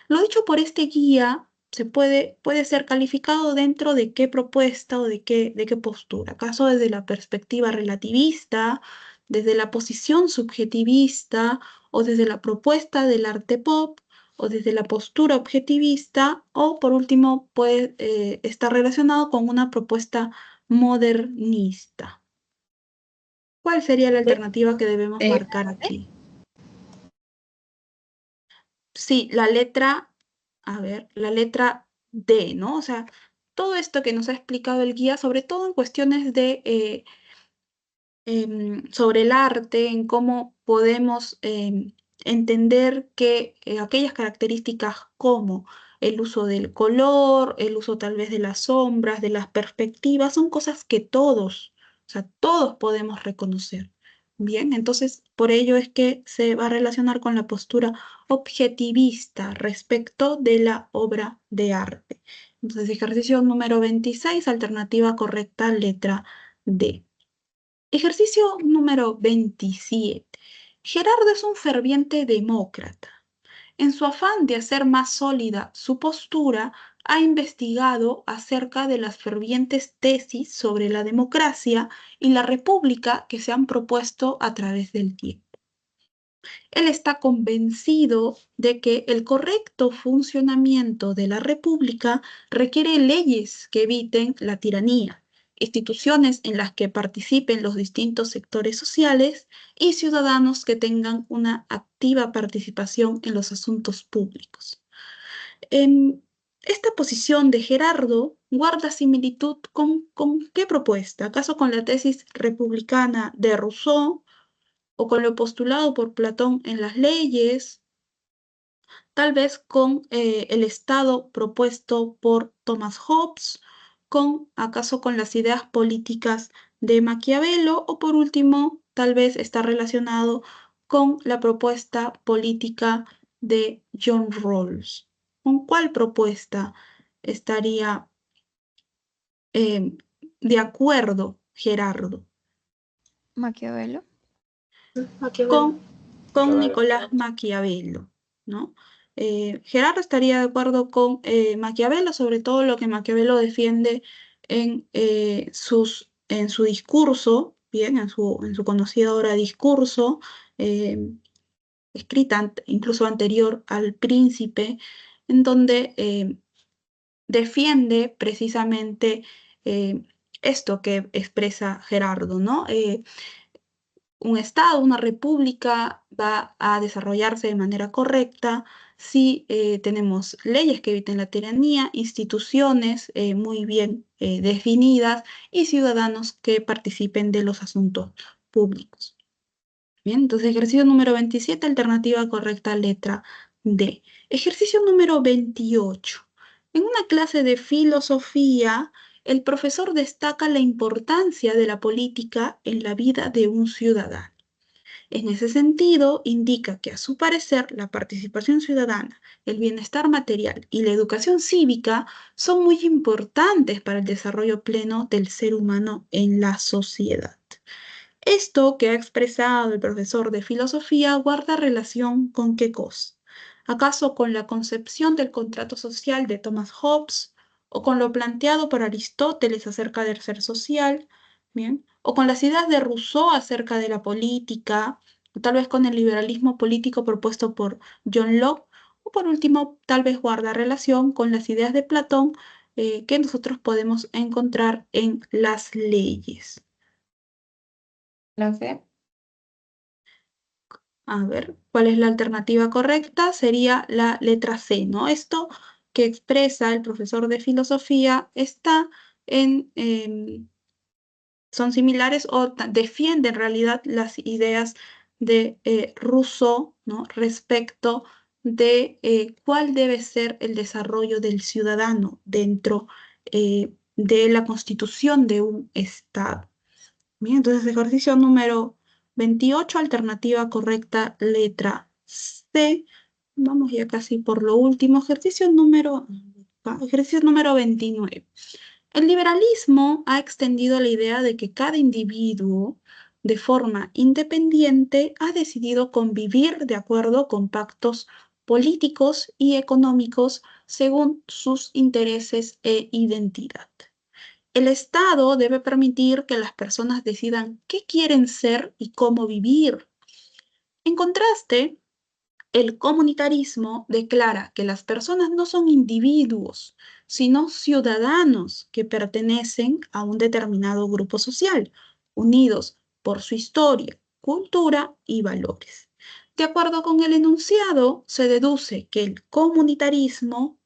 Lo dicho por este guía puede ser calificado dentro de qué propuesta o de qué postura. ¿Acaso desde la perspectiva relativista, desde la posición subjetivista o desde la propuesta del arte pop o desde la postura objetivista o por último puede estar relacionado con una propuesta modernista? ¿Cuál sería la B. alternativa que debemos Eh, marcar aquí? Sí, a ver, la letra D, ¿no? O sea, todo esto que nos ha explicado el guía, sobre todo en cuestiones de sobre el arte, en cómo podemos entender que aquellas características como el uso del color, el uso tal vez de las sombras, de las perspectivas, son cosas que todos, o sea, todos podemos reconocer. Bien, entonces por ello es que se va a relacionar con la postura objetivista respecto de la obra de arte. Entonces, ejercicio número 26, alternativa correcta, letra D. Ejercicio número 27. Gerardo es un ferviente demócrata. En su afán de hacer más sólida su postura, ha investigado acerca de las fervientes tesis sobre la democracia y la república que se han propuesto a través del tiempo. Él está convencido de que el correcto funcionamiento de la república requiere leyes que eviten la tiranía, instituciones en las que participen los distintos sectores sociales y ciudadanos que tengan una activa participación en los asuntos públicos. En esta posición de Gerardo guarda similitud con ¿qué propuesta? ¿Acaso con la tesis republicana de Rousseau o con lo postulado por Platón en las leyes, tal vez con el Estado propuesto por Thomas Hobbes, acaso con las ideas políticas de Maquiavelo, o por último, tal vez está relacionado con la propuesta política de John Rawls? ¿Con cuál propuesta estaría de acuerdo Gerardo? Maquiavelo. Maquiavelo. con, con Nicolás Maquiavelo, ¿no? Gerardo estaría de acuerdo con Maquiavelo, sobre todo lo que Maquiavelo defiende en su discurso, bien, en su conocida obra Discurso, eh, escrita incluso anterior al Príncipe, en donde defiende precisamente esto que expresa Gerardo, ¿no? Un Estado, una república va a desarrollarse de manera correcta si tenemos leyes que eviten la tiranía, instituciones muy bien definidas y ciudadanos que participen de los asuntos públicos. Bien, entonces ejercicio número 27, alternativa correcta, letra D. Ejercicio número 28. En una clase de filosofía, el profesor destaca la importancia de la política en la vida de un ciudadano. En ese sentido, indica que a su parecer la participación ciudadana, el bienestar material y la educación cívica son muy importantes para el desarrollo pleno del ser humano en la sociedad. Esto que ha expresado el profesor de filosofía guarda relación con qué cosa. ¿Acaso con la concepción del contrato social de Thomas Hobbes o con lo planteado por Aristóteles acerca del ser social? Bien, o con las ideas de Rousseau acerca de la política, o tal vez con el liberalismo político propuesto por John Locke, o por último, tal vez guarda relación con las ideas de Platón que nosotros podemos encontrar en las leyes. La C. A ver, ¿cuál es la alternativa correcta? Sería la letra C, ¿no? Esto que expresa el profesor de filosofía está son similares o defiende en realidad las ideas de Rousseau, ¿no? Respecto de cuál debe ser el desarrollo del ciudadano dentro de la constitución de un Estado. Bien, entonces ejercicio número 28, alternativa correcta, letra C. Vamos ya casi por lo último, ejercicio número 29. El liberalismo ha extendido la idea de que cada individuo, de forma independiente, ha decidido convivir de acuerdo con pactos políticos y económicos según sus intereses e identidad. El Estado debe permitir que las personas decidan qué quieren ser y cómo vivir. En contraste, el comunitarismo declara que las personas no son individuos, sino ciudadanos que pertenecen a un determinado grupo social, unidos por su historia, cultura y valores. De acuerdo con el enunciado, se deduce que el comunitarismo,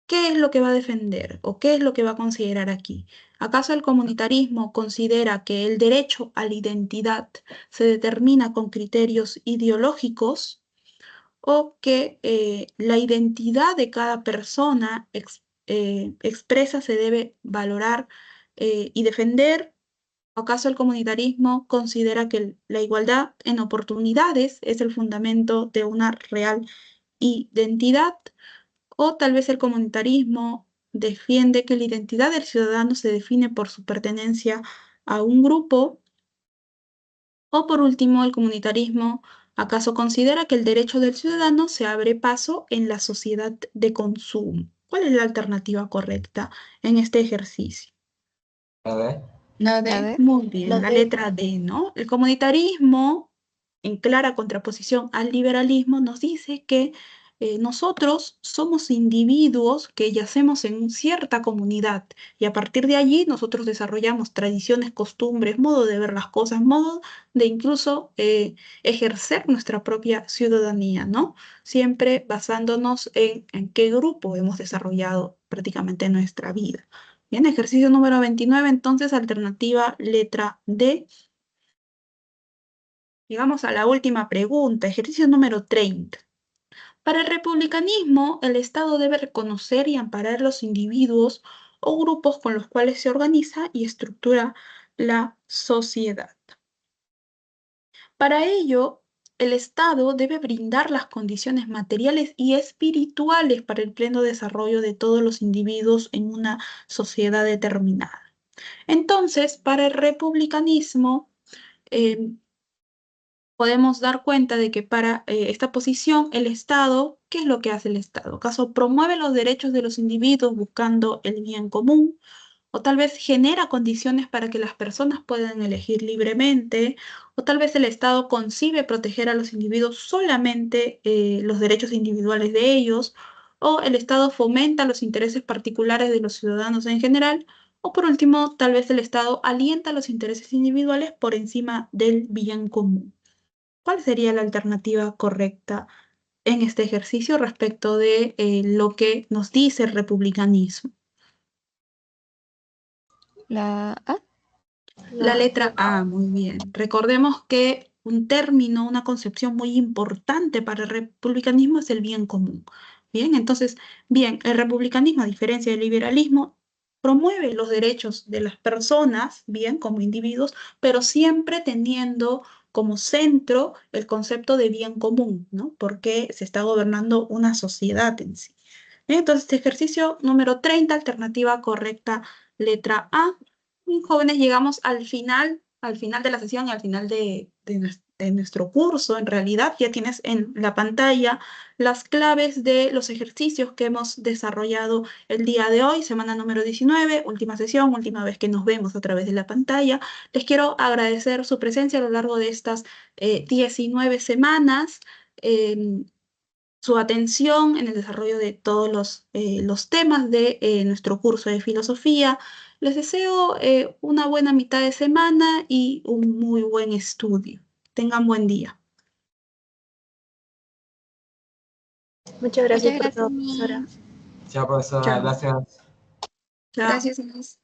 ¿qué es lo que va a defender o qué es lo que va a considerar aquí? ¿Acaso el comunitarismo considera que el derecho a la identidad se determina con criterios ideológicos o que la identidad de cada persona expresa se debe valorar y defender? ¿O acaso el comunitarismo considera que la igualdad en oportunidades es el fundamento de una real identidad? O tal vez el comunitarismo defiende que la identidad del ciudadano se define por su pertenencia a un grupo. O por último, el comunitarismo acaso considera que el derecho del ciudadano se abre paso en la sociedad de consumo. ¿Cuál es la alternativa correcta en este ejercicio? A ver. La La D. D. Muy bien, La la D. letra D, ¿no? El comunitarismo, en clara contraposición al liberalismo, nos dice que nosotros somos individuos que yacemos en cierta comunidad y a partir de allí nosotros desarrollamos tradiciones, costumbres, modo de ver las cosas, modo de incluso ejercer nuestra propia ciudadanía, ¿no? Siempre basándonos en qué grupo hemos desarrollado prácticamente nuestra vida. Bien, ejercicio número 29, entonces, alternativa letra D. Llegamos a la última pregunta, ejercicio número 30. Para el republicanismo, el Estado debe reconocer y amparar los individuos o grupos con los cuales se organiza y estructura la sociedad. Para ello, el Estado debe brindar las condiciones materiales y espirituales para el pleno desarrollo de todos los individuos en una sociedad determinada. Entonces, para el republicanismo, eh, podemos dar cuenta de que para esta posición, el Estado, ¿qué es lo que hace el Estado? ¿Acaso promueve los derechos de los individuos buscando el bien común? ¿O tal vez genera condiciones para que las personas puedan elegir libremente? ¿O tal vez el Estado concibe proteger a los individuos solamente los derechos individuales de ellos? ¿O el Estado fomenta los intereses particulares de los ciudadanos en general? O por último, tal vez el Estado alienta los intereses individuales por encima del bien común. ¿Cuál sería la alternativa correcta en este ejercicio respecto de lo que nos dice el republicanismo? La A. La letra letra A, muy bien. Recordemos que un término, una concepción muy importante para el republicanismo es el bien común. Bien, entonces, bien, el republicanismo, a diferencia del liberalismo, promueve los derechos de las personas, bien, como individuos, pero siempre teniendo como centro el concepto de bien común, ¿no? Porque se está gobernando una sociedad en sí. Bien, entonces, este ejercicio número 30, alternativa correcta, letra A. Bien, jóvenes, llegamos al final de la sesión y al final de nuestro curso. En realidad, ya tienes en la pantalla las claves de los ejercicios que hemos desarrollado el día de hoy, semana número 19, última sesión, última vez que nos vemos a través de la pantalla. Les quiero agradecer su presencia a lo largo de estas 19 semanas. su atención en el desarrollo de todos los temas de nuestro curso de filosofía. Les deseo una buena mitad de semana y un muy buen estudio. Tengan buen día. Muchas gracias Muchas por gracias, todo, profesora. Miss. Chao, profesora, Chao. gracias. Chao. Gracias, Miss.